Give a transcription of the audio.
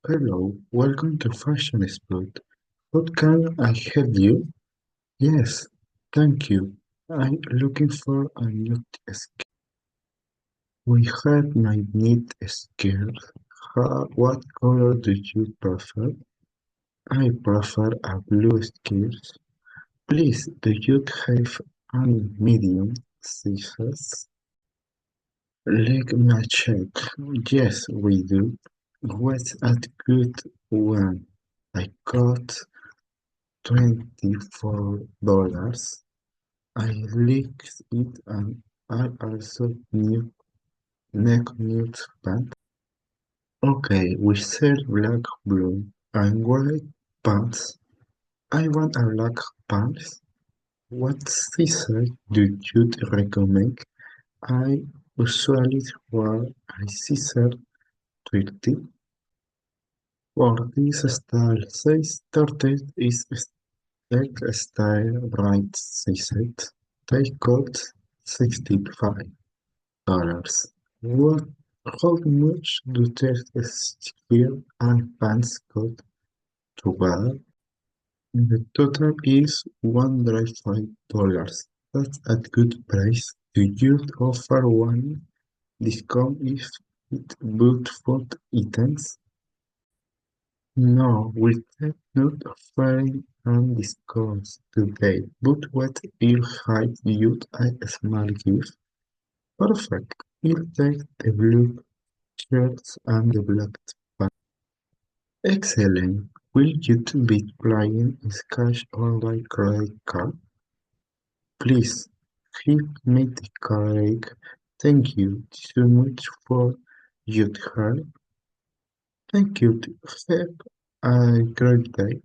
Hello, welcome to Fashion Spot. What can I help you? Yes, thank you. I'm looking for a new skirt. We have my knit skirt. What color do you prefer? I prefer a blue skirt. Please, do you have any medium sizes? Let me check. Yes, we do. What's a good one? I got $24. I liked it and I also neck nude pants. Okay, we sell black, blue, and white pants. I want a black pants. What size do you recommend? I usually wear a size 30. For this style, size 30 is style right size. They cost $65. What? How much do these skirt and pants cost together? The total is $105. That's a good price. Do you offer one discount if it bought food items? No, we are not offering any discounts today, but what will hide you a small gift? Perfect. We'll take the blue shirts and the black pants. Excellent. Will you be playing Scratch or by credit card? Please give me the card. Thank you so much for your help. Thank you. Have a great day.